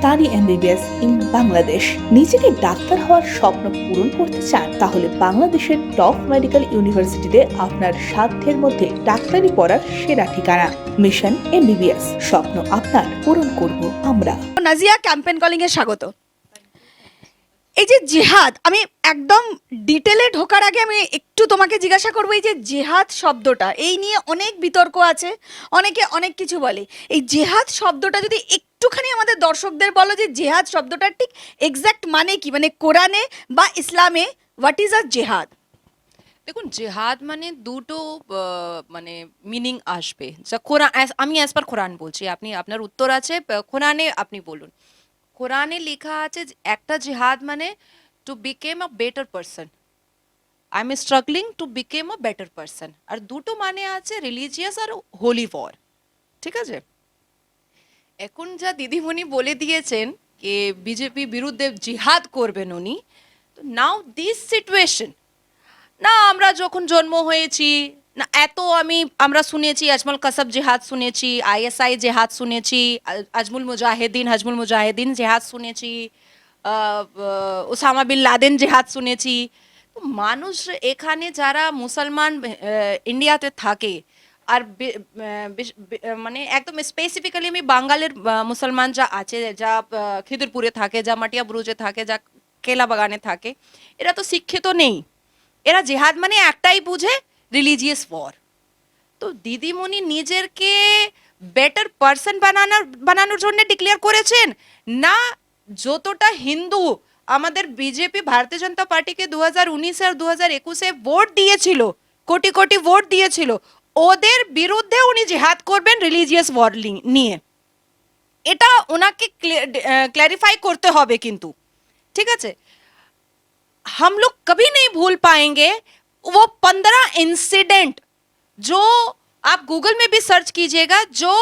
study MBBS in Bangladesh. নিজেকে doctor হওয়ার স্বপ্ন পূরণ করতে চান? তাহলে বাংলাদেশের টপ মেডিকেল ইউনিভার্সিটিতে আপনার সাধ্যের মধ্যে ডাক্তারি পড়ার সেরা ঠিকানা। মিশন MBBS, স্বপ্ন আপনার পূরণ করব আমরা। নাজিয়া ক্যাম্পেইন কলিং এ স্বাগত। এই যে জিহাদ, আমি একদম ডিটেলে ঢোকার আগে আমি একটু তোমাকে জিজ্ঞাসা করবো, এই যে জিহাদ শব্দটা, এই নিয়ে অনেক বিতর্ক আছে, অনেকে অনেক কিছু বলে। এই জিহাদ শব্দটা যদি একটুখানি আমাদের দর্শকদের বলো যে জিহাদ শব্দটা ঠিক এক্স্যাক্ট মানে কি, মানে কোরআনে বা ইসলামে হোয়াট ইজ আ জিহাদ? দেখুন, জেহাদ মানে দুটো মানে মিনিং আসবে। যা কোরআন, আমি অ্যাজ পার কোরআন বলছি, আপনি আপনার উত্তর আছে কোরআনে, আপনি বলুন। কোরআনে লেখা আছে একটা জিহাদ মানে to become a better person, I am struggling to become a better person. আর দুটো মানে আছে রিলিজিয়াস আর হোলি ওয়ার, ঠিক আছে? এখন যা দিদিমণি বলে দিয়েছেন যে বিজেপি বিরুদ্ধে জিহাদ করবেন উনি, তো নাও দিস সিচুয়েশন, না আমরা যখন জন্ম হয়েছি না এত আমরা শুনেছি আজমল কাসাব জেহাদ শুনেছি, ISI জেহাদ শুনেছি, হজমুল মুজাহিদিন জেহাদ শুনেছি, ওসামা বিন লাদেন জেহাদ শুনেছি। তো মানুষ এখানে যারা মুসলমান ইন্ডিয়াতে থাকে, আর মানে একদম স্পেসিফিক্যালি আমি বাঙালির মুসলমান যা আছে, যা খিদিরপুরে থাকে, যা মাটিয়া বুরুজে থাকে, যা কেলা বাগানে থাকে, এরা তো শিক্ষিত নেই। এরা জেহাদ মানে একটাই বুঝে, রিলিজিয়াস ওয়ার। তো দিদিমণি নিজেরকে বেটার পারসন বানানোর জন্য ডিক্লেয়ার করেছেন না? যতটা হিন্দু আমাদের বিজেপি ভারতীয় জনতা পার্টিকে 2019 আর 2021-এ ভোট দিয়েছিল, কোটি কোটি ভোট দিয়েছিল, ওদের বিরুদ্ধে উনি জেহাদ করবেন রিলিজিয়াস ওয়ার নিয়ে। এটা ওনাকে ক্ল্যারিফাই করতে হবে কিন্তু, ঠিক আছে? हम लोग कभी नहीं भूल पाएंगे वो 15 इंसिडेंट जो आप गूगल में भी सर्च कीजिएगा, जो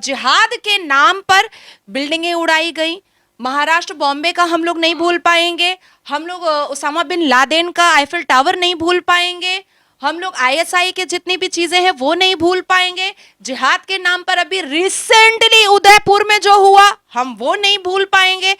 जिहाद के नाम पर बिल्डिंगें उड़ाई गई। महाराष्ट्र बॉम्बे का हम लोग नहीं भूल पाएंगे, हम लोग ओसामा बिन लादेन का आईफिल टावर नहीं भूल पाएंगे, हम लोग ISI के जितनी भी चीजें हैं वो नहीं भूल पाएंगे। जिहाद के नाम पर अभी रिसेंटली उदयपुर में जो हुआ, हम वो नहीं भूल पाएंगे।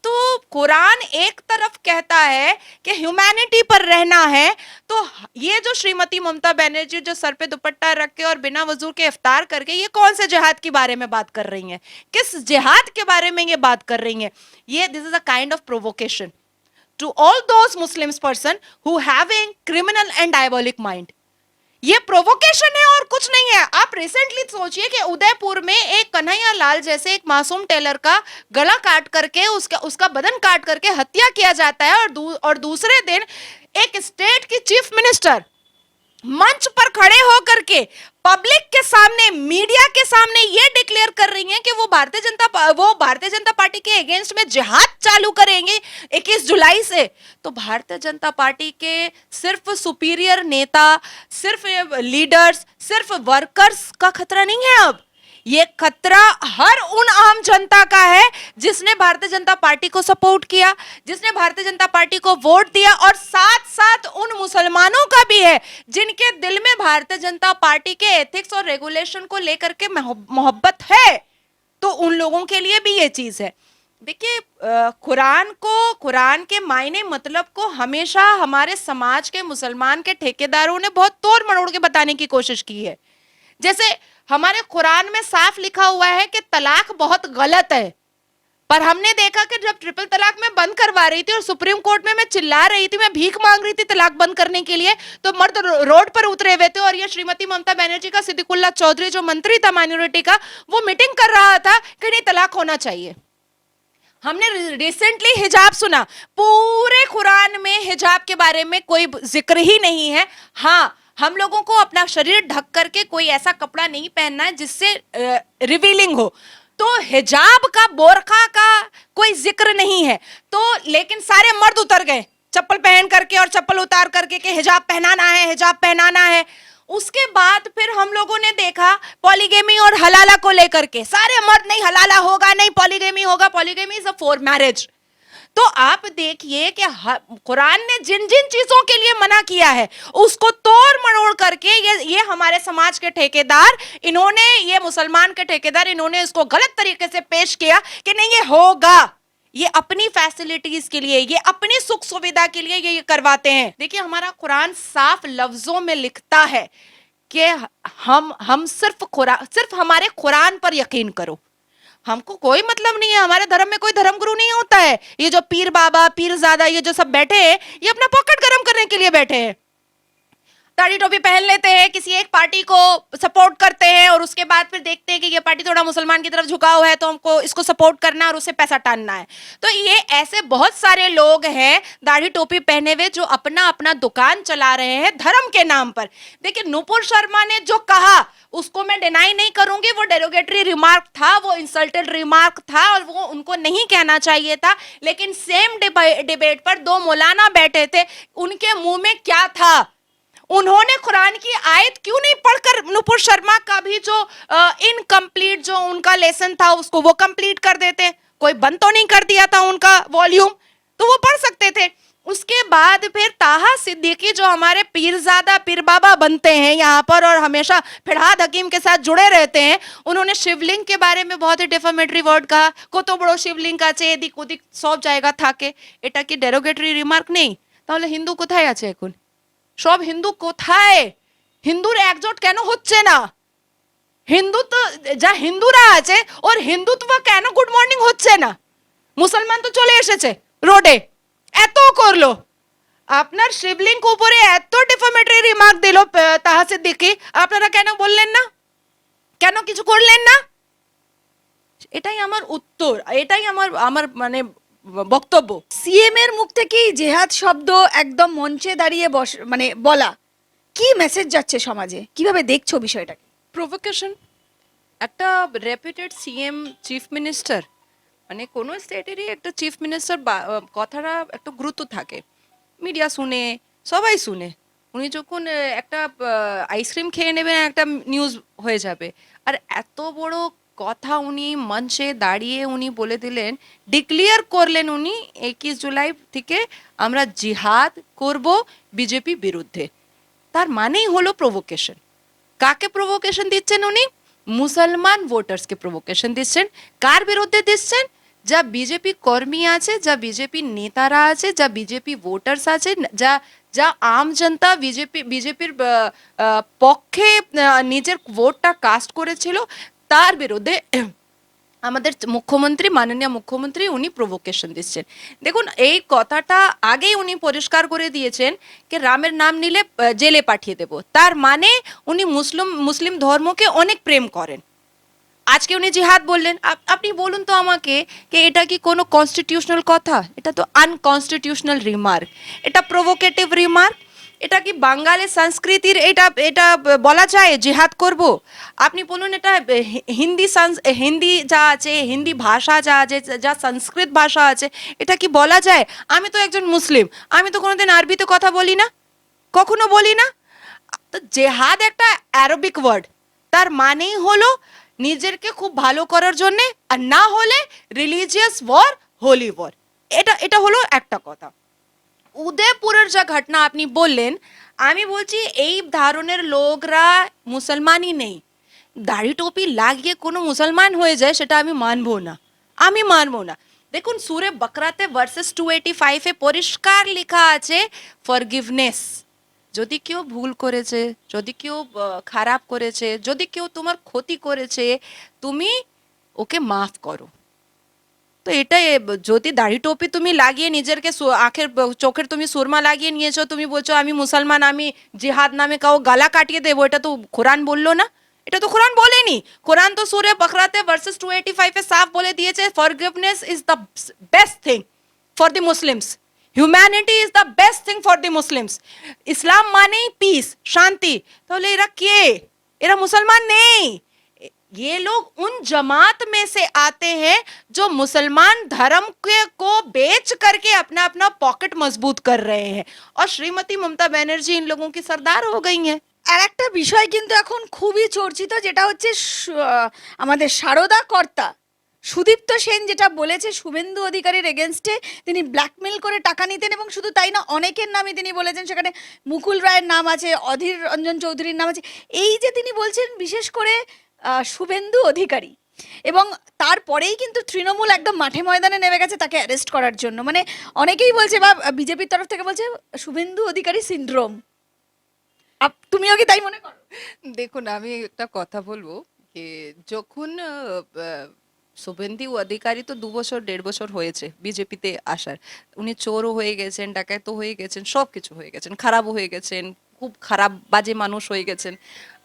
तो कुरान एक तरफ कहता है कि ह्यूमैनिटी पर रहना है, तो ये जो श्रीमती ममता बनर्जी जो सर पे दुपट्टा रख के और बिना वजू के इफ्तार करके, ये कौन से जिहाद के बारे में बात कर रही हैं? किस जिहाद के बारे में ये बात कर रही हैं? ये this is a kind of provocation to all those Muslims person who having criminal and diabolic mind. ये प्रोवोकेशन है और कुछ नहीं है। आप रिसेंटली सोचिए कि उदयपुर में एक कन्हैया लाल जैसे एक मासूम टेलर का गला काट करके उसका बदन काट करके हत्या किया जाता है, और दूसरे दिन एक स्टेट की चीफ मिनिस्टर मंच पर खड़े होकर के पब्लिक के सामने, मीडिया के सामने ये डिक्लेयर कर रही हैं कि वो भारतीय जनता पार्टी के अगेंस्ट में जिहाद चालू करेंगे 21 जुलाई से। तो भारतीय जनता पार्टी के सिर्फ सुपीरियर नेता, सिर्फ लीडर्स, सिर्फ वर्कर्स का खतरा नहीं है। अब ये खतरा हर उन आम जनता का है जिसने भारतीय जनता पार्टी को सपोर्ट किया, जिसने भारतीय जनता पार्टी को वोट दिया, और साथ साथ उन मुसलमानों का भी है जिनके दिल में भारतीय जनता पार्टी के एथिक्स और रेगुलेशन को लेकर के मोहब्बत है। तो उन लोगों के लिए भी ये चीज है। देखिए, कुरान के मायने मतलब को हमेशा हमारे समाज के मुसलमान के ठेकेदारों ने बहुत तोड़ मरोड़ के बताने की कोशिश की है। जैसे हमारे कुरान में साफ लिखा हुआ है कि तलाक बहुत गलत है, पर हमने देखा कि जब ट्रिपल तलाक में बंद करवा रही थी और सुप्रीम कोर्ट में मैं चिल्ला रही थी, मैं भीख मांग रही थी तलाक बंद करने के लिए, तो मर्द रोड पर उतरे हुए थे, और ये श्रीमती ममता बनर्जी का सिद्दीकुल्ला चौधरी जो मंत्री था माइनॉरिटी का, वो मीटिंग कर रहा था कि नहीं तलाक होना चाहिए। हमने रिसेंटली हिजाब सुना, पूरे कुरान में हिजाब के बारे में कोई जिक्र ही नहीं है। हाँ, हम लोगों को अपना शरीर ढक करके कोई ऐसा कपड़ा नहीं पहनना है जिससे रिवीलिंग हो, तो हिजाब का, बोरखा का कोई जिक्र नहीं है। तो लेकिन सारे मर्द उतर गए चप्पल पहन करके और चप्पल उतार करके कि हिजाब पहनाना है, हिजाब पहनाना है। उसके बाद फिर हम लोगों ने देखा पॉलीगेमी और हलाला को लेकर के, सारे मर्द नहीं हलाला होगा, नहीं पॉलीगेमी होगा, polygamy is a for marriage. तो आप देखिए कि कुरान ने जिन जिन चीजों के लिए मना किया है उसको तोड़ मरोड़ करके ये हमारे समाज के ठेकेदार, इन्होंने, ये मुसलमान के ठेकेदार, इन्होंने इसको गलत तरीके से पेश किया कि नहीं ये होगा, ये अपनी फैसिलिटीज के लिए, ये अपनी सुख सुविधा के लिए ये करवाते हैं। देखिए हमारा कुरान साफ लफ्जों में लिखता है कि हम सिर्फ हमारे कुरान पर यकीन करो, हमको कोई मतलब नहीं है, हमारे धर्म में कोई धर्मगुरु नहीं होता है। ये जो पीर बाबा पीरजादा ये जो सब बैठे हैं ये अपना पॉकेट गरम करने के लिए बैठे हैं, दाढ़ी टोपी पहन लेते हैं, किसी एक पार्टी को सपोर्ट करते हैं और उसके बाद फिर देखते हैं कि ये पार्टी थोड़ा मुसलमान की तरफ झुका हुआ है तो हमको इसको सपोर्ट करना है और उससे पैसा टानना है। तो ये ऐसे बहुत सारे लोग हैं दाढ़ी टोपी पहने हुए जो अपना अपना दुकान चला रहे हैं धर्म के नाम पर। देखिए नुपुर शर्मा ने जो कहा उसको मैं डिनाई नहीं करूंगी, वो डेरोगेटरी रिमार्क था, वो इंसल्टेड रिमार्क था और वो उनको नहीं कहना चाहिए था। लेकिन सेम डिबेट पर दो मौलाना बैठे थे, उनके मुंह में क्या था? उन्होंने कुरान की आयत क्यों नहीं पढ़कर नुपुर शर्मा का भी जो इनकम्प्लीट जो उनका लेसन था उसको वो कंप्लीट कर देते? कोई बंद तो नहीं कर दिया था उनका वॉल्यूम, तो वो पढ़ सकते थे। उसके बाद फिर ताहा सिद्दीकी जो हमारे पीरजादा पीर बाबा बनते हैं यहाँ पर और हमेशा फिरहाद हकीम के साथ जुड़े रहते हैं, उन्होंने शिवलिंग के बारे में बहुत ही डेफामेटरी वर्ड कहा, কত বড় শিবলিঙ্গ আছে এদিক ওদিক সব জায়গা থাকে। এটা কি ডেরোগেটরি রিমার্ক নেই? তাহলে হিন্দু কোথায় আছে এখন? সব হিন্দু কোথায়? হিন্দুর একজোট কেন হচ্ছে না? হিন্দু তো যা হিন্দুরা আছে ওর হিন্দুত্ব কেন গুড মর্নিং হচ্ছে না? মুসলমান তো চলে এসেছে রোডে, এত করলো, আপনার শিবলিঙ্গ উপরে এত ডিফামেটরি রিমার্ক দিল তাহা সিদ্দিকী, আপনারা কেন বললেন না? কেন কিছু করলেন না? এটাই আমার উত্তর, এটাই আমার আমার মানে বক্তব্য। সিএম এর মুখ থেকেই জেহাদ শব্দ একদম মঞ্চে দাঁড়িয়ে মানে বলা, কি মেসেজ যাচ্ছে সমাজে, কিভাবে দেখছো বিষয়টাকে? প্রভোকেশন। একটা রেপুটেড সিএম চিফ মিনিস্টার, মানে কোনো স্টেটেরই একটা চিফ মিনিস্টার কথাটা একটা গুরুত্ব থাকে, মিডিয়া শুনে, সবাই শুনে। উনি যখন একটা আইসক্রিম খেয়ে নেবেন একটা নিউজ হয়ে যাবে, আর এত বড় কথা উনি মঞ্চে দাঁড়িয়ে উনি বলে দিলেন, ডিক্লেয়ার করলেন উনি 21 জুলাই থেকে আমরা জিহাদ করব বিজেপি বিরুদ্ধে। তার মানেই হলো প্রভোকেশন। কাকে প্রভোকেশন দিচ্ছেন উনি? মুসলমান ভোটার্সকে প্রভোকেশন দিচ্ছেন। কার বিরুদ্ধে দিচ্ছেন? যা বিজেপি কর্মী আছে, যা বিজেপি নেতারা আছে, যা বিজেপি ভোটার্স আছে, যা যা আম জনতা বিজেপির পক্ষে নিজের ভোটটা কাস্ট করেছিল, তার বিরুদ্ধে আমাদের মুখ্যমন্ত্রী, মাননীয় মুখ্যমন্ত্রী উনি প্রভোকেশন দিচ্ছেন। দেখুন এই কথাটা আগেই উনি পরিষ্কার করে দিয়েছেন যে রামের নাম নিলে জেলে পাঠিয়ে দেব। তার মানে উনি মুসলিম ধর্মকে অনেক প্রেম করেন। আজকে উনি জিহাদ বললেন। আপনি বলুন তো আমাকে যে এটা কি কোনো কনস্টিটিউশনাল কথা? এটা তো আনকনস্টিটিউশনাল রিমার্ক, এটা প্রভোকেটিভ রিমার্ক। এটা কি বাঙালি সংস্কৃতির এটা বলা যায় জিহাদ করব? আপনি বলুন এটা হিন্দি যা আছে, হিন্দি ভাষা যা আছে, যা সংস্কৃত ভাষা আছে, এটা কি বলা যায়? আমি তো একজন মুসলিম, আমি তো কোনোদিন আরবিতে কথা বলি না, কখনো বলি না। তো জেহাদ একটা অ্যারবিক ওয়ার্ড, তার মানেই হলো নিজেরকে খুব ভালো করার জন্য, আর না হলে রিলিজিয়াস ওয়ার, হোলি ওয়ার। এটা হলো একটা কথা। উদয়পুরের যা ঘটনা আপনি বললেন, আমি বলছি এই ধরনের লোকরা মুসলমানই নেই। দাড়ি টুপি লাগিয়ে কোনো মুসলমান হয়ে যায় সেটা আমি মানবো না, আমি মানবো না। দেখুন সূরে বাকরাতে ভার্সেস 285 পরিষ্কার লেখা আছে ফরগিভনেস। যদি কেউ ভুল করেছে, যদি কেউ খারাপ করেছে, যদি কেউ তোমার ক্ষতি করেছে, তুমি ওকে মাফ করো। তো এটা যদি দাড়ি টুপি তুমি লাগিয়ে নিজেরকে আখের চোখের তুমি সুরমা লাগিয়ে নিয়েছো, তুমি বলছো আমি মুসলমান, আমি জিহাদ নামে কাউ গলা কাটিয়ে দেবো, এটা তো কোরআন বললো না, এটা তো কোরআন বলেনি। কোরআন তো সূরে বাকরাতে ভার্সেস 285 সাফ বলে দিয়েছে forgiveness is the best thing for the Muslims, humanity is the best thing for the Muslims. ইসলাম মানেই পিস, শান্তি। তাহলে এরা কে? এরা মুসলমান নেই। ये लोग उन जमात में से आते हैं जो मुसलमान धर्म को बेच करके अपना अपना पॉकेट मजबूत कर रहे हैं, और श्रीमती ममता बनर्जी इन लोगों की सरदार हो गई हैं। আর একটা বিষয় কিন্তু এখন খুবই চর্চিত, যেটা হচ্ছে আমাদের সারদা কর্তা সুদীপ্ত সেন যেটা বলেছে শুভেন্দু অধিকারীর এগেনস্টে তিনি ব্ল্যাকমেল করে টাকা নিতেন, এবং শুধু তাই না, অনেকের নামই তিনি বলেছেন, সেখানে মুকুল রায়ের নাম আছে, অধীর রঞ্জন চৌধুরীর নাম আছে। এই যে তিনি বলছেন বিশেষ করে শুভেন্দু অধিকারী, এবং তারপরেই কিন্তু তৃণমূল একদম মাঠে ময়দানে নেমে গেছে তাকে অ্যারেস্ট করার জন্য। মানে অনেকেই বলছে, বা বিজেপির তরফ থেকে বলছে শুভেন্দু অধিকারী সিনড্রোম। তুমিও কি তাই মনে করো? দেখুন, আমি একটা কথা বলবো যে যখন শুভেন্দু অধিকারী তো 2 বছর 1.5 বছর হয়েছে বিজেপিতে আসার, উনি চোরও হয়ে গেছেন, ডাকাতও হয়ে গেছেন, সব কিছু হয়ে গেছেন, খারাপও হয়ে গেছেন, খুব খারাপ বাজে মানুষ হয়ে গেছেন।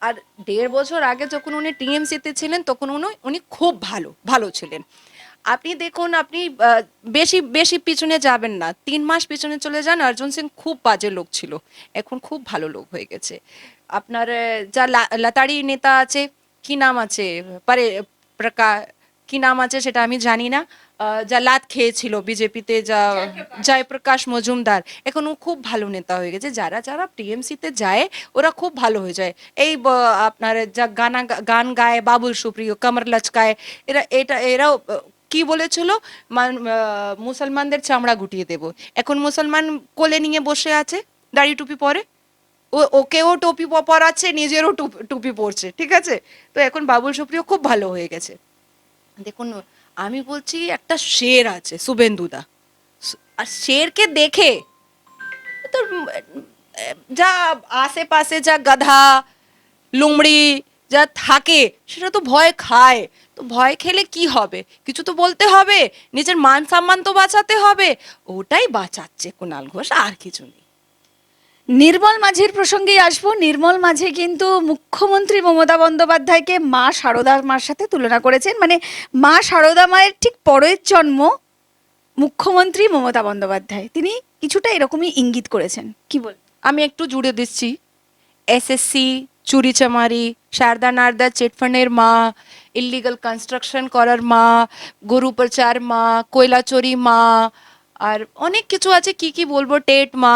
আর 1.5 বছর আগে যখন উনি টিএমসিতে ছিলেন তখন উনি খুব ভালো ভালো ছিলেন। আপনি দেখুন, আপনি বেশি বেশি পিছনে যাবেন না, 3 মাস পিছনে চলে যান, অর্জুন সিং খুব বাজে লোক ছিল, এখন খুব ভালো লোক হয়ে গেছে। আপনার যা লতাড়ি নেতা আছে, কি নাম আছে, পারে প্রকাশ, কি নাম আছে সেটা আমি জানি না, যা লাত খেয়েছিল বিজেপিতে, যা জয়প্রকাশ মজুমদার, এখন ও খুব ভালো নেতা হয়ে গেছে। যারা যারা টিএমসিতে যায় ওরা খুব ভালো হয়ে যায়। এই আপনার যা গান গায় বাবুল সুপ্রিয়, কমর লচকায়, এরাও কি বলেছিল, মুসলমানদের চামড়া গুটিয়ে দেব, এখন মুসলমান কোলে নিয়ে বসে আছে, দাড়ি টুপি পরে, ওকেও টুপি পরাচ্ছে, নিজেরও টুপি পরছে, ঠিক আছে। তো এখন বাবুল সুপ্রিয় খুব ভালো হয়ে গেছে। দেখুন, আমি বলছি একটা শের আছে শুভেন্দুদা, আর শেরকে দেখে তো যা আশেপাশে যা গাধা লুমড়ি যা থাকে সেটা তো ভয় খায়। তো ভয় খেলে কি হবে, কিছু তো বলতে হবে, নিজের মান সম্মান তো বাঁচাতে হবে, ওটাই বাঁচাচ্ছে কুণাল ঘোষ, আর কিছু নেই। নির্মল মাঝির প্রসঙ্গেই আসবো। নির্মল মাঝি কিন্তু মুখ্যমন্ত্রী মমতা বন্দ্যোপাধ্যায়কে মা সারদা মার সাথে তুলনা করেছেন। মানে মা সারদা মায়ের ঠিক পরের জন্ম মুখ্যমন্ত্রী মমতা বন্দ্যোপাধ্যায়, তিনি কিছুটা এরকমই ইঙ্গিত করেছেন। কি বল? আমি একটু জুড়ে দিচ্ছি, এসএসসি চুরি চামারি, শারদা নারদা চিটফান্ডের মা, ইলিগাল কনস্ট্রাকশন করার মা, গরু প্রচার মা, কয়লা চোরি মা, আর অনেক কিছু আছে, কি কি বলবো, টেট মা,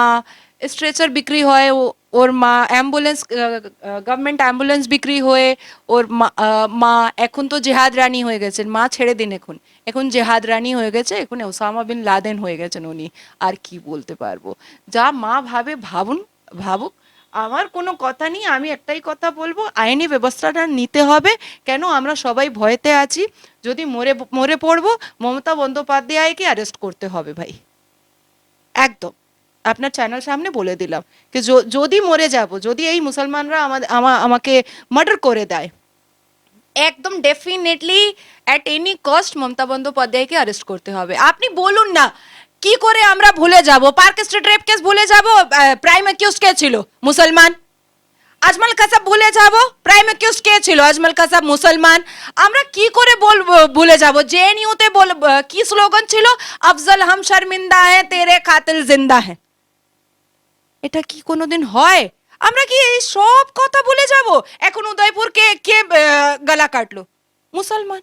স্ট্রেচার বিক্রি হয় ওর মা, অ্যাম্বুলেন্স গভর্নমেন্ট অ্যাম্বুলেন্স বিক্রি হয়ে ওর মা, এখন তো জেহাদ রানী হয়ে গেছেন, মা ছেড়ে দিন, এখন জেহাদ রানী হয়ে গেছে, এখন ওসামা বিন লাদেন হয়ে গেছেন উনি। আর কি বলতে পারবো, যা মা ভাবে ভাবুক, আমার কোনো কথা নেই। আমি একটাই কথা বলবো, আইনি ব্যবস্থাটা নিতে হবে। কেন আমরা সবাই ভয়তে আছি, যদি মরে পড়বো, মমতা বন্দ্যোপাধ্যায়কে অ্যারেস্ট করতে হবে ভাই, একদম। আপনার চ্যানেল সামনে বলে দিলাম যে যদি মরে যাব, যদি এই মুসলমানরা আমাকে মার্ডার করে দেয়, একদম definitely at any cost Mamata বন্দ্যোপাধ্যায়কে অ্যারেস্ট করতে হবে। আপনি বলুন না, কি করে আমরা ভুলে যাব পার্ক স্ট্রিট রেপ কেস, ভুলে যাব প্রাইম অ্যাকিউজড কে ছিল, মুসলমান। আজমল কাসাব ভুলে যাব, প্রাইম অ্যাকিউজড কে ছিল, আজমল কাসাব, মুসলমান। আমরা কি করে ভুলে যাব, জেএনইউতে কি স্লোগান ছিল, আফজল হাম শর্মিন্দা হ্যায় তেরে কাতিল জিন্দা হ্যায়। এটা কি কোনোদিন হয়? আমরা কি এই সব কথা ভুলে যাব? এখন উদয়পুরকে কে গলা কাটলো, মুসলমান।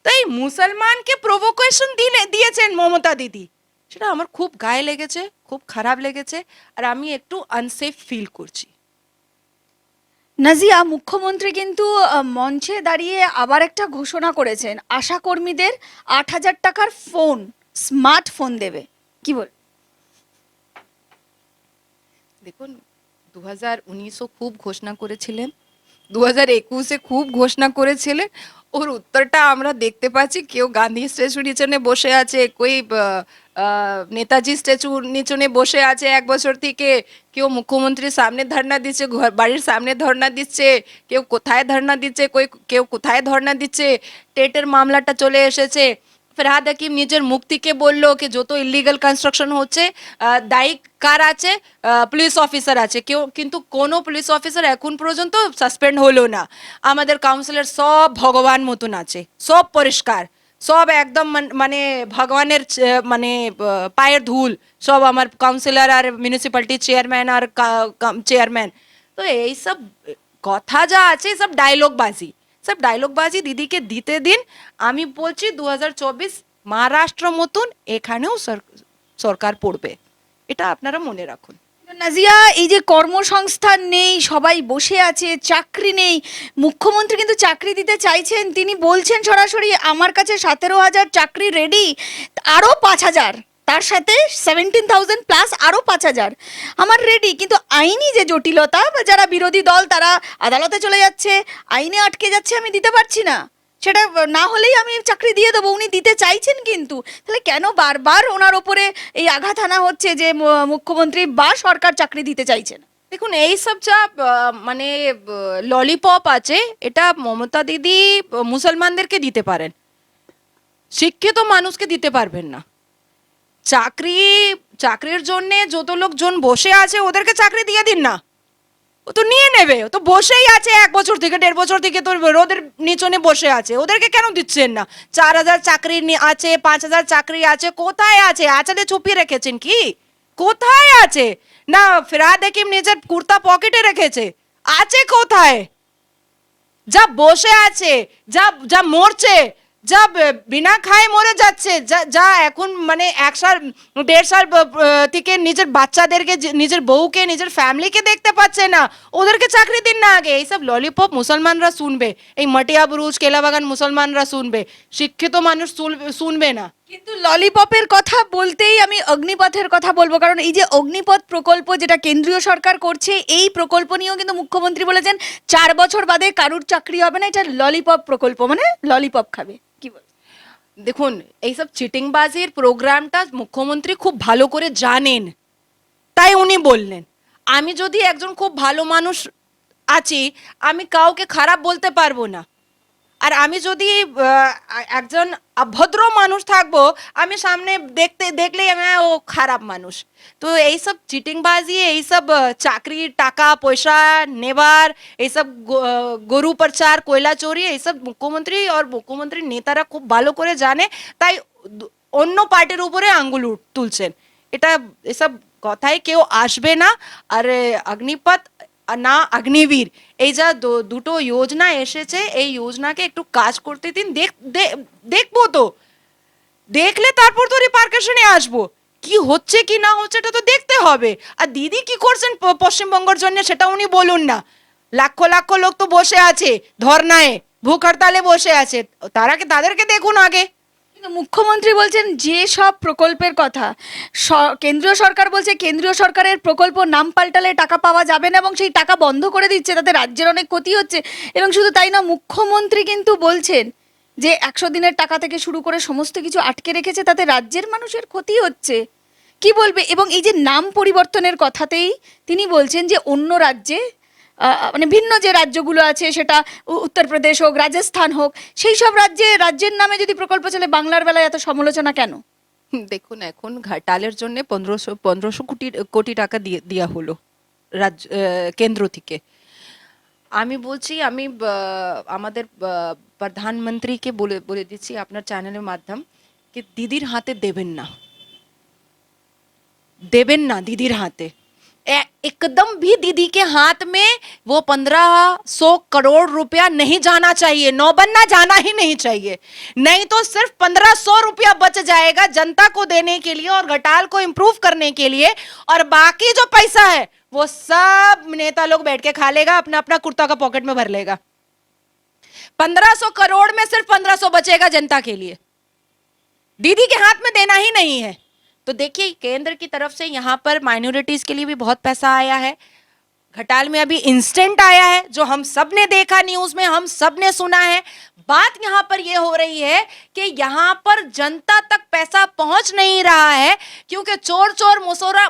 তাই মুসলমানকে প্রভোকেশন দিয়েছেন মমতা দিদি, সেটা আমার খুব গায়ে লেগেছে, খুব খারাপ লেগেছে, আর আমি একটু আনসেফ ফিল করছি। নাজিয়া, মুখ্যমন্ত্রী কিন্তু মঞ্চে দাঁড়িয়ে আবার একটা ঘোষণা করেছেন, আশা কর্মীদের 8,000 টাকার ফোন, স্মার্টফোন দেবে। কি বল? দেখুন, 2019-ও খুব ঘোষণা করেছিলেন, 2021-এ খুব ঘোষণা করেছিলেন, ওর উত্তরটা আমরা দেখতে পাচ্ছি। কেউ গান্ধী স্ট্যাচুর নিচনে বসে আছে, কই নেতাজি স্ট্যাচুর নিচনে বসে আছে 1 বছর থেকে, কেউ মুখ্যমন্ত্রীর সামনে ধর্ণা দিচ্ছে, বাড়ির সামনে ধর্ণা দিচ্ছে, কেউ কোথায় ধর্ণা দিচ্ছে, কেউ কোথায় ধর্ণা দিচ্ছে। টেটের মামলাটা চলে এসেছে, ফরহাদ হাকিম নিজের মুখ থেকে বললো কি যত ইলিগাল কনস্ট্রাকশন হচ্ছে দায়ী কার আছে, পুলিশ অফিসার আছে, কিন্তু কোনো পুলিশ অফিসার এখন পর্যন্ত সাসপেন্ড হলো না। আমাদের কাউন্সিলর সব ভগবান মতন আছে, সব পরিষ্কার, সব একদম মানে ভগবানের মানে পায়ের ধুল, সব আমার কাউন্সিলর আর মিউনিসিপ্যালিটি চেয়ারম্যান আর চেয়ারম্যান। তো এইসব কথা যা আছে সব ডায়লগবাজি, সব ডায়লগবাজি দিদিকে দিতে দিন। আমি বলছি 2024 মহারাষ্ট্র মতন এখানেও সরকার পড়বে, এটা আপনারা মনে রাখুন। নাজিয়া, এই যে কর্মসংস্থান নেই, সবাই বসে আছে, চাকরি নেই, মুখ্যমন্ত্রী কিন্তু চাকরি দিতে চাইছেন। তিনি বলছেন সরাসরি, আমার কাছে 17,000 চাকরি রেডি, আরও 5,000, তার সাথে 17,000 প্লাস আরও 5,000 আমার রেডি। কিন্তু আইনি যে জটিলতা, বা যারা বিরোধী দল তারা আদালতে চলে যাচ্ছে, আইনে আটকে যাচ্ছে, আমি দিতে পারছি না, সেটা না হলেই আমি চাকরি দিয়ে দেবো। উনি দিতে চাইছেন, কিন্তু তাহলে কেন বারবার ওনার ওপরে এই আঘাত আনা হচ্ছে যে মুখ্যমন্ত্রী বা সরকার চাকরি দিতে চাইছেন? দেখুন, এই সব যা মানে ললিপপ আছে, এটা মমতা দিদি মুসলমানদেরকে দিতে পারেন, শিক্ষিত মানুষকে দিতে পারবেন না। চাকরির জন্য যত লোকজন বসে আছে ওদেরকে চাকরি দিয়ে দিন না, ও তো নিয়ে নেবে, ও তো বসেই আছে 1 বছর থেকে 1.5 বছর থেকে, তো রোদের নিচনে বসে আছে, ওদেরকে কেন দিচ্ছেন না? 4,000 চাকরি আছে, 5,000 চাকরি আছে, কোথায় আছে? আচারে ছুপিয়ে রেখেছেন কি? কোথায় আছে? না ফিরাদ হাকিম নিজের কুর্তা পকেটে রেখেছে, আছে কোথায়? যা বসে আছে, যা মরছে, যা বিনা খায় মরে যাচ্ছে, যা এখন মানে 1 সাল 1.5 সাল থেকে নিজের বাচ্চাদেরকে, নিজের বউকে, নিজের ফ্যামিলিকে দেখতে পাচ্ছে না, ওদেরকে চাকরি দিন না আগে। এইসব ললিপপ মুসলমানরা শুনবে, এই মাটিয়া বুরুজ কেলাবাগান মুসলমানরা শুনবে, শিক্ষিত মানুষ শুনবে না। কিন্তু ললিপপের কথা বলতেই আমি অগ্নিপথের কথা বলবো, কারণ এই যে অগ্নিপথ প্রকল্প যেটা কেন্দ্রীয় সরকার করছে, এই প্রকল্প নিয়েও কিন্তু মুখ্যমন্ত্রী বলেছেন 4 বছর বাদে কারুর চাকরি হবে না, এটা ললিপপ প্রকল্প, মানে ললিপপ খাবে। কি বল? দেখুন, এইসব চিটিংবাজির প্রোগ্রামটা মুখ্যমন্ত্রী খুব ভালো করে জানেন, তাই উনি বললেন। আমি যদি একজন খুব ভালো মানুষ আছি, আমি কাউকে খারাপ বলতে পারবো না। আর আমি যদি একজন অভদ্র মানুষ থাকবো, আমি সামনে দেখলেই আমি ও খারাপ মানুষ। তো এইসব চিটিংবাজি, এইসব চাকরির টাকা পয়সা নেবার, এইসব গরু প্রচার, কয়লা চোরি, এইসব মুখ্যমন্ত্রীর নেতারা খুব ভালো করে জানে, তাই অন্য পার্টির উপরে আঙ্গুল তুলছেন। এটা এসব কথায় কেউ আসবে না। আর অগ্নিপথ না অগ্নিবীর, এই যা দুটো যোজনা এসেছে, এই যোজনাকে একটু কাজ করতে দিন, দেখবো তো, দেখলে তারপর তো রিপার্কেশনে আসবো, কি হচ্ছে কি না হচ্ছে এটা তো দেখতে হবে। আর দিদি কি করছেন পশ্চিমবঙ্গের জন্য সেটা উনি বলুন না। লাখো লাখো লোক তো বসে আছে ধর্নায়, ভুখ হরতালে বসে আছে, তাদেরকে দেখুন আগে। মুখ্যমন্ত্রী বলছেন যে সব প্রকল্পের কথা, কেন্দ্রীয় সরকার বলছে কেন্দ্রীয় সরকারের প্রকল্প নাম পাল্টালে টাকা পাওয়া যাবে না, এবং সেই টাকা বন্ধ করে দিচ্ছে, তাতে রাজ্যের অনেক ক্ষতি হচ্ছে। এবং শুধু তাই না, মুখ্যমন্ত্রী কিন্তু বলছেন যে 100 দিনের টাকা থেকে শুরু করে সমস্ত কিছু আটকে রেখেছে, তাতে রাজ্যের মানুষের ক্ষতি হচ্ছে। কি বলবে? এবং এই যে নাম পরিবর্তনের কথাতেই তিনি বলছেন যে অন্য রাজ্যে, মানে ভিন্ন যে রাজ্যগুলো আছে, সেটা উত্তরপ্রদেশ হোক, রাজস্থান হোক, সেই সব রাজ্যের নামে যদি প্রকল্প চলে, বাংলার বেলায় এত সমালোচনা কেন? দেখুন, এখন ঘাটালের জন্য 1500 কোটি টাকা দেওয়া হলো কেন্দ্র থেকে। আমি বলছি, আমি আমাদের প্রধানমন্ত্রীকে বলে দিচ্ছি আপনার চ্যানেলের মাধ্যম, कि दीदीर हाथे देवेन ना दीदीर हाथे एकदम भी दीदी के हाथ में वो 1500 करोड़ रुपया नहीं जाना चाहिए, नौबन्ना जाना ही नहीं चाहिए। नहीं तो सिर्फ 1500 रुपया बच जाएगा जनता को देने के लिए और घटाल को इम्प्रूव करने के लिए, और बाकी जो पैसा है वो सब नेता लोग बैठ के खा लेगा, अपना अपना कुर्ता का पॉकेट में भर लेगा। 1500 करोड़ में सिर्फ 1500 बचेगा जनता के लिए, दीदी के हाथ में देना ही नहीं है। तो देखिए, केंद्र की तरफ से यहाँ पर माइनॉरिटीज के लिए भी बहुत पैसा आया है। घटाल में अभी इंस्टेंट आया है, जो हम सब ने देखा न्यूज में, हम सब ने सुना है। बात यहाँ पर ये हो रही है कि यहाँ पर जनता तक पैसा पहुंच नहीं रहा है, क्योंकि चोर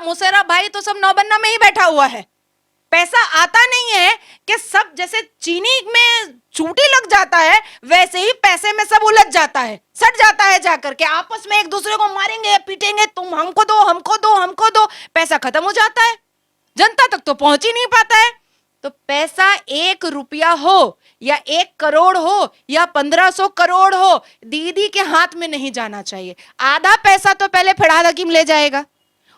मुसेरा भाई तो सब नौबन्ना में ही बैठा हुआ है। पैसा आता नहीं है कि सब जैसे चीनी में चूटी लग जाता है, वैसे ही पैसे में सब उलझ जाता है, सट जाता है जाकर के, आपस में एक दूसरे को मारेंगे पीटेंगे, तुम हमको दो हमको दो हमको दो, पैसा खत्म हो जाता है, जनता तक तो पहुंच ही नहीं पाता है। तो पैसा 1 रुपया हो या 1 करोड़ हो या 1500 करोड़ हो, दीदी के हाथ में नहीं जाना चाहिए। आधा पैसा तो पहले फिरहाद हकीम ले जाएगा,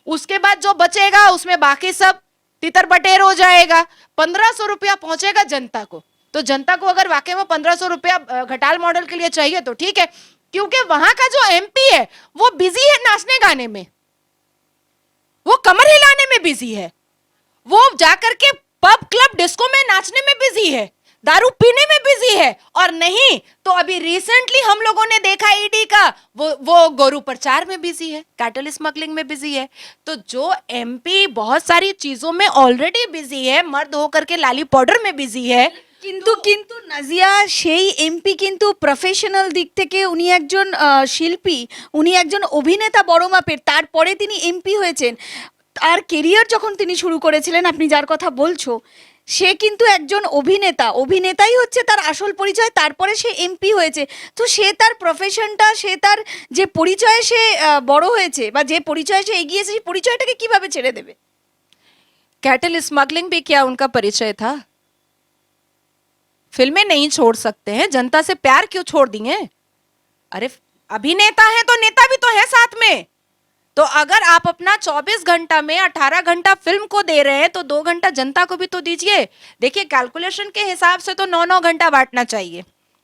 उसके बाद जो बचेगा उसमें बाकी सब तितर बटेर हो जाएगा। 1500 रुपया पहुंचेगा जनता को, तो जनता को अगर वाकई में 1500 रुपया घटाल मॉडल के लिए चाहिए तो ठीक है, क्योंकि वहां का जो एमपी है वो बिजी है नाचने गाने में, वो कमर हिलाने में बिजी है, वो जाकर के पब क्लब डिस्को में नाचने में बिजी है, दारू पीने में बिजी है। और नहीं तो अभी रिसेंटली हम लोगों ने देखा ईडी का वो गोरू प्रचार में बिजी है, कैटल स्मगलिंग में बिजी है। तो जो एमपी बहुत सारी चीजों में ऑलरेडी बिजी है, मर्द होकर के लाली पाउडर में बिजी है। কিন্তু কিন্তু নাজিয়া সেই এমপি কিন্তু প্রফেশনাল দিক থেকে উনি একজন শিল্পী, উনি একজন অভিনেতা বড় মাপের, তারপরে তিনি এমপি হয়েছেন। তার কেরিয়ার যখন তিনি শুরু করেছিলেন, আপনি যার কথা বলছো, সে কিন্তু একজন অভিনেতা, অভিনেতাই হচ্ছে তার আসল পরিচয়, তারপরে সে এমপি হয়েছে। তো সে তার প্রফেশনটা, সে তার যে পরিচয়ে সে বড় হয়েছে বা যে পরিচয়ে সে এগিয়েছে, সেই পরিচয়টাকে কিভাবে ছেড়ে দেবে? कैटल स्मगलिंग भी क्या उनका परिचय था? फिल्में नहीं छोड़ सकते हैं, जनता से प्यार क्यों छोड़ दिए? अरे अभिनेता है तो नेता भी तो है साथ में। तो अगर आप अपना 24 घंटा में 18 घंटा फिल्म को दे रहे हैं तो 2 घंटा जनता को भी तो दीजिए। देखिए कैलकुलेशन के हिसाब से तो 9-9 घंटा बांटना चाहिए।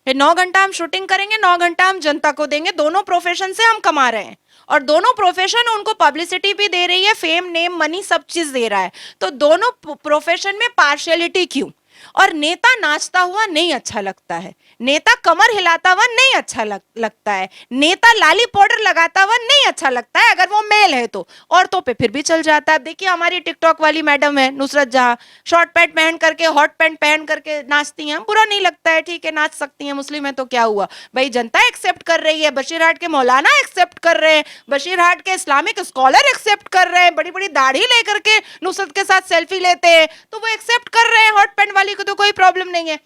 फिर 9 घंटा हम शूटिंग करेंगे, 9 घंटा हम जनता को देंगे। दोनों प्रोफेशन से हम कमा रहे हैं और दोनों प्रोफेशन उनको पब्लिसिटी भी दे रही है, फेम नेम मनी सब चीज दे रहा है। तो दोनों प्रोफेशन में पार्शियलिटी क्यों? और नेता नाचता हुआ नहीं अच्छा लगता है, नेता कमर हिलाता हुआ नहीं अच्छा लगता है, नेता लाली पाउडर लगाता हुआ नहीं अच्छा लगता है, अगर वो मेल है तो। औरतों पे फिर भी चल जाता है। देखिए हमारी टिकटॉक वाली मैडम है नुसरत जहां, शॉर्ट पैंट पहन करके, हॉट पैंट पहन करके नाचती हैं, बुरा नहीं लगता है, ठीक है नाच सकती हैं, मुस्लिम है तो क्या हुआ भाई, जनता एक्सेप्ट कर रही है। बशीरहाट के मौलाना एक्सेप्ट कर रहे हैं, बशीरहाट के इस्लामिक स्कॉलर एक्सेप्ट कर रहे हैं, बड़ी बड़ी दाढ़ी लेकर के नुसरत के साथ सेल्फी लेते हैं तो वो एक्सेप्ट कर रहे हैं, हॉट पैंट वाली को तो कोई प्रॉब्लम नहीं है।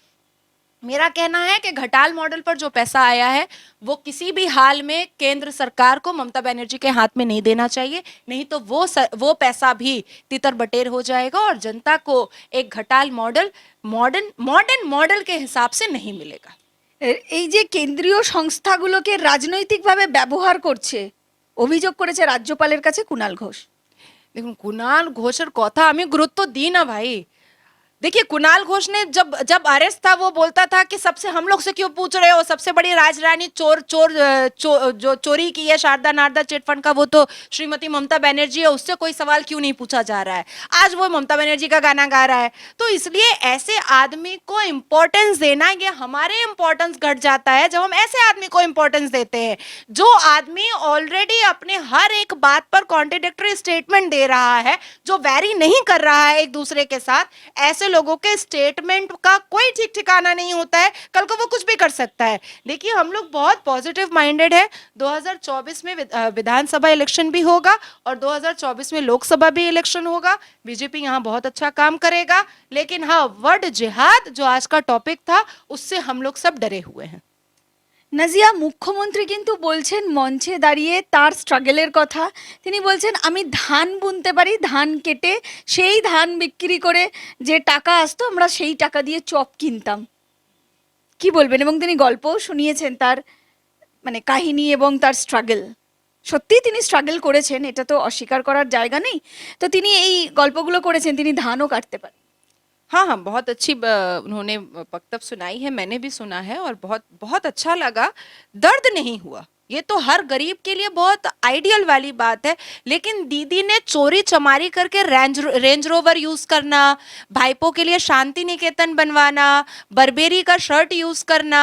मेरा कहना है कि घटाल मॉडल पर जो पैसा आया है वो किसी भी हाल में केंद्र सरकार को, ममता बनर्जी के हाथ में नहीं देना चाहिए, नहीं तो वो पैसा भी तितर बटेर हो जाएगा और जनता को एक घटाल मॉडल मॉडर्न मॉडल के हिसाब से नहीं मिलेगा। এই যে কেন্দ্রীয় সংস্থাগুলোকে রাজনৈতিকভাবে ব্যবহার করছে, অভিযোগ করেছে রাজ্যপালের কাছে কুণাল ঘোষ। দেখুন কুণাল ঘোষের কথা আমি গুরুত্ব দিই না ভাই। देखिए कुणाल घोष ने जब अरेस्ट था वो बोलता था कि सबसे हम लोग से क्यों पूछ रहे हो, सबसे बड़ी राजरानी जो चोरी की है शारदा नारदा चिटफंड का वो तो श्रीमती ममता बनर्जी है, उससे कोई सवाल क्यों नहीं पूछा जा रहा है। आज वो ममता बनर्जी का गाना गा रहा है। तो इसलिए ऐसे आदमी को इम्पोर्टेंस देना, ये हमारे इम्पोर्टेंस घट जाता है जब हम ऐसे आदमी को इम्पोर्टेंस देते हैं। जो आदमी ऑलरेडी अपने हर एक बात पर कॉन्ट्रडिक्टरी स्टेटमेंट दे रहा है, जो वैरी नहीं कर रहा है एक दूसरे के साथ, ऐसे लोगों के स्टेटमेंट का कोई ठीक ठिकाना नहीं होता है, कल को वो कुछ भी कर सकता है। देखिए हम लोग बहुत पॉजिटिव माइंडेड है। 2024 में विधानसभा इलेक्शन भी होगा और 2024 में लोकसभा भी इलेक्शन होगा। बीजेपी यहाँ बहुत अच्छा काम करेगा, लेकिन हाँ वर्ड जिहाद जो आज का टॉपिक था उससे हम लोग सब डरे हुए हैं। নাজিয়া, মুখ্যমন্ত্রী কিন্তু বলছেন মঞ্চে দাঁড়িয়ে তার স্ট্রাগলের কথা। তিনি বলছেন আমি ধান বুনতে পারি, ধান কেটে সেই ধান বিক্রি করে যে টাকা আসতো আমরা সেই টাকা দিয়ে চপ কিনতাম। কি বলবেন? এবং তিনি গল্পও শুনিয়েছেন তার মানে কাহিনী এবং তার স্ট্রাগল। সত্যি তিনি স্ট্রাগল করেছেন, এটা তো অস্বীকার করার জায়গা নেই। তো তিনি এই গল্পগুলো করেছেন, তিনি ধানও কাটতে পারেন। हाँ हाँ बहुत अच्छी उन्होंने वक्तव्य सुनाई है, मैंने भी सुना है और बहुत बहुत अच्छा लगा। दर्द नहीं हुआ, ये तो हर गरीब के लिए बहुत आइडियल वाली बात है। लेकिन दीदी ने चोरी चमारी करके रेंज रोवर यूज करना, भाईपों के लिए शांति निकेतन बनवाना, बर्बेरी का शर्ट यूज करना,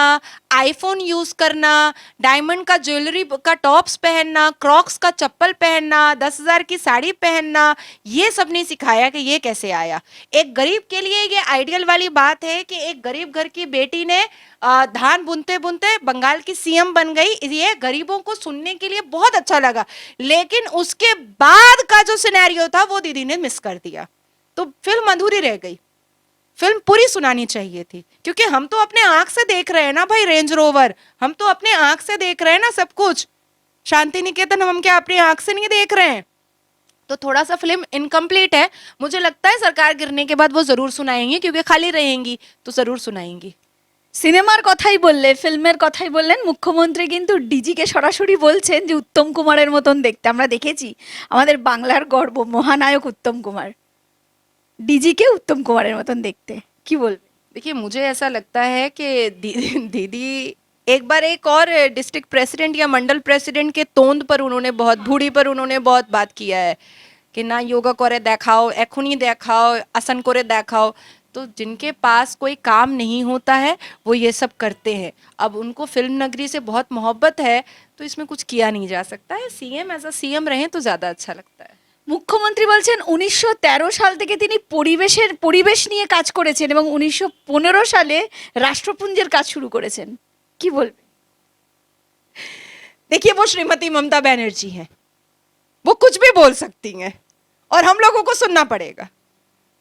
आईफोन यूज करना, डायमंड का ज्वेलरी का टॉप्स पहनना, क्रॉक्स का चप्पल पहनना, 10,000 की साड़ी पहनना, ये सब नहीं सिखाया कि ये कैसे आया। एक गरीब के लिए ये आइडियल वाली बात है कि एक गरीब घर की बेटी ने धान बुनते बुनते बंगाल की सीएम बन गई। ये गरीबों को सुनने के लिए बहुत अच्छा लगा, लेकिन उसके बाद का जो सिनेरियो था वो दीदी ने मिस कर दिया, तो फिल्म अधूरी रह गई। फिल्म पूरी सुनानी चाहिए थी, क्योंकि हम तो अपने आंख से देख रहे हैं ना भाई, रेंज रोवर हम तो अपने आंख से देख रहे हैं ना सब कुछ। शांति निकेतन हम क्या अपनी आंख से नहीं देख रहे हैं? तो थोड़ा सा फिल्म इनकम्प्लीट है। मुझे लगता है सरकार गिरने के बाद वो जरूर सुनाएंगी, क्योंकि खाली रहेंगी तो जरूर सुनाएंगी। সিনেমার কথাই বললে, ফিল্মের কথাই বললেন, মুখ্যমন্ত্রী কিন্তু ডিজিকে সরাসরি বলছেন যে উত্তম কুমারের মতন দেখতে। আমরা দেখেছি আমাদের বাংলার গর্ব মহানায়ক উত্তম কুমার, ডিজিকে উত্তম কুমারের মতন দেখতে। কি বলবেন? देखिए मुझे ऐसा लगता है कि दीदी एक बार एक और डिस्ट्रिक्ट प्रेसिडेंट या मंडल प्रेसिडेंट के तोंद पर उन्होंने बहुत, बूढ़ी पर उन्होंने बहुत बात किया है कि ना योगा करे देखाओ, एखुनी देखाओ, आसन करे देखाओ। तो जिनके पास कोई काम नहीं होता है वो ये सब करते हैं। अब उनको फिल्म नगरी से बहुत मोहब्बत है, तो इसमें कुछ किया नहीं जा सकता है। सीएम एज अ सीएम रहें तो ज़्यादा अच्छा लगता है। মুখ্যমন্ত্রী বলছেন 1913 সাল থেকে তিনি পরিবেশ নিয়ে কাজ করেছেন এবং 1915 সালে রাষ্ট্রপুঞ্জের কাজ শুরু করেছেন, কি বলবেন? देखिए, वो श्रीमती ममता बनर्जी हैं, वो कुछ भी बोल सकती हैं और हम लोगों को सुनना पड़ेगा।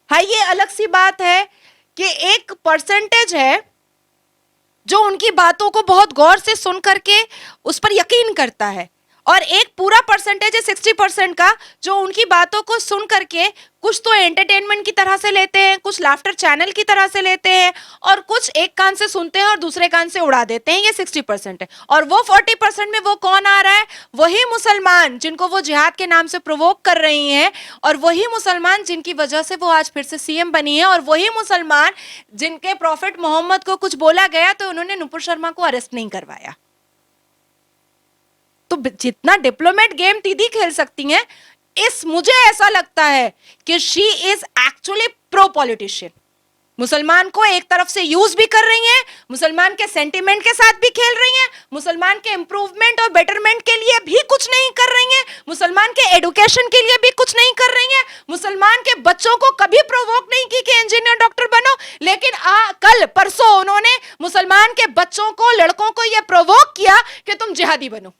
हाँ, ये अलग सी बात है कि एक परसेंटेज है जो उनकी बातों को बहुत गौर से सुन करके उस पर यकीन करता है, और एक पूरा परसेंटेज है 60% का जो उनकी बातों को सुन करके कुछ तो एंटरटेनमेंट की तरह से लेते हैं, कुछ लाफ्टर चैनल की तरह से लेते हैं, और कुछ एक कान से सुनते हैं और दूसरे कान से उड़ा देते हैं। ये 60% है। और वो 40% में वो कौन आ रहा है? वही मुसलमान जिनको वो जिहाद के नाम से प्रोवोक कर रही हैं, और वही मुसलमान जिनकी वजह से वो आज फिर से सीएम बनी है, और वही मुसलमान जिनके प्रॉफिट मोहम्मद को कुछ बोला गया तो उन्होंने नुपुर शर्मा को अरेस्ट नहीं करवाया। तो जितना डिप्लोमेट गेम दीदी खेल सकती हैं, मुझे ऐसा लगता है कि she is actually pro politician. मुसलमान को एक तरफ से यूज भी कर रही हैं, मुसलमान के सेंटिमेंट के साथ भी खेल रही हैं, मुसलमान के इंप्रूवमेंट और बेटरमेंट के लिए भी कुछ नहीं कर रही हैं, मुसलमान के एडुकेशन के लिए भी कुछ नहीं कर रही हैं, मुसलमान के बच्चों को कभी प्रोवोक नहीं की कि इंजीनियर डॉक्टर बनो, लेकिन कल परसों उन्होंने मुसलमान के बच्चों को, लड़कों को यह प्रोवोक किया कि तुम जिहादी बनो।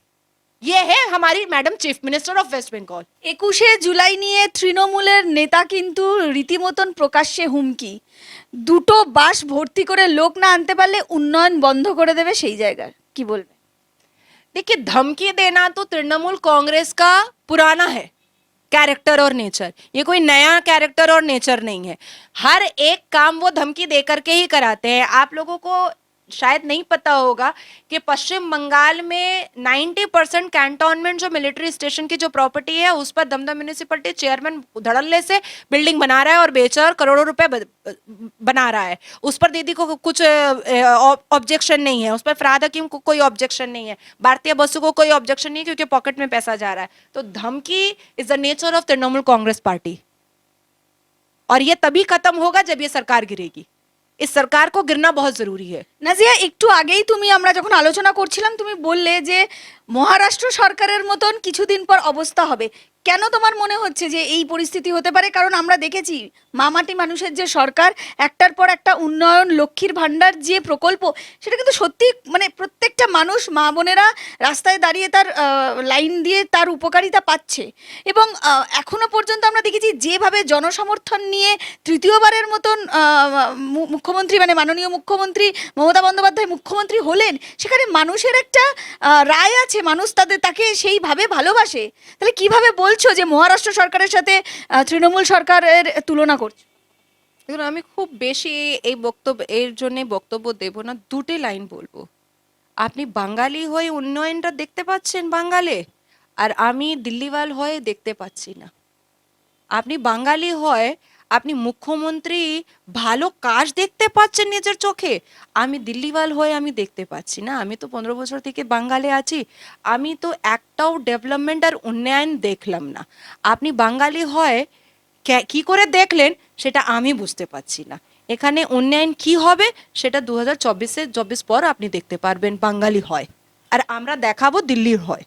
ये है हमारी madam chief minister of West Bengal. 21 July নিয়ে তৃণমূলের নেতা কিন্তু রীতিমতন প্রকাশ্যে হুমকি, দুটো বাস ভর্তি করে লোক না আনতে পারলে উন্নয়ন বন্ধ করে দেবে সেই জায়গার, কি বলবেন? देखिए, धमकी देना तो तृणमूल कांग्रेस का पुराना है कैरेक्टर और नेचर। ये कोई नया कैरेक्टर और नेचर नहीं है। हर एक काम वो धमकी दे करके ही कराते हैं। आप लोगों को शायद नहीं पता होगा कि पश्चिम बंगाल में 90% कैंटोनमेंट जो मिलिट्री स्टेशन की जो प्रॉपर्टी है उस पर दमदम म्यूनिसिपलिटी चेयरमैन धड़ल्ले से बिल्डिंग बना रहा है और बेच रहा है और करोड़ों रुपए बना रहा है। उस पर दीदी को कुछ ऑब्जेक्शन नहीं है, उस पर फरहाद हकीम को कोई ऑब्जेक्शन नहीं है, भारतीय बसु को कोई ऑब्जेक्शन नहीं है, क्योंकि पॉकेट में पैसा जा रहा है। तो धमकी is the nature of Trinamool Congress party, और ये तभी खत्म होगा जब ये सरकार गिरेगी। इस सरकार को गिरना बहुत जरूरी है। নাজিয়া, একটু আগেই তুমি আমরা যখন আলোচনা করছিলাম তুমি বললে যে মহারাষ্ট্র সরকারের মতন কিছুদিন পর অবস্থা হবে। কেন তোমার মনে হচ্ছে যে এই পরিস্থিতি হতে পারে? কারণ আমরা দেখেছি মামাটি মানুষের যে সরকার, একটার পর একটা উন্নয়ন, লক্ষ্মীর ভান্ডার যে প্রকল্প, সেটা কিন্তু সত্যি মানে প্রত্যেকটা মানুষ, মা বোনেরা রাস্তায় দাঁড়িয়ে তার লাইন দিয়ে তার উপকারিতা পাচ্ছে। এবং এখনো পর্যন্ত আমরা দেখেছি যেভাবে জনসমর্থন নিয়ে তৃতীয়বারের মতন মুখ্যমন্ত্রী মানে মাননীয় মুখ্যমন্ত্রী মমতা বন্দ্যোপাধ্যায় মুখ্যমন্ত্রী হলেন, সেখানে মানুষের একটা রায় আছে, মানুষ তাকে সেইভাবে ভালোবাসে। তাহলে কিভাবে বলছো যে মহারাষ্ট্র সরকারের সাথে তৃণমূল সরকারের তুলনা করছো? দেখুন, আমি খুব বেশি এই এর জন্য বক্তব্য দেব না। দুটি লাইন বলবো। আপনি বাঙালি হয়ে উন্নয়নটা দেখতে পাচ্ছেন বাঙালে, আর আমি দিল্লিওয়াল হয়ে দেখতে পাচ্ছি না। আপনি বাঙালি হয়, আপনি মুখ্যমন্ত্রী ভালো কাজ দেখতে পাচ্ছেন নিজের চোখে, আমি দিল্লিওয়াল হয়ে আমি দেখতে পাচ্ছি না। আমি তো 15 বছর থেকে বাঙালি আছি, আমি তো একটাও ডেভেলপমেন্ট আর উন্নয়ন দেখলাম না। আপনি বাঙালি হয় কি করে দেখলেন সেটা আমি বুঝতে পারছি না। এখানে উন্নয়ন কি হবে সেটা 2024 পর আপনি দেখতে পারবেন বাঙালি হয়, আর আমরা দেখাবো দিল্লির হয়।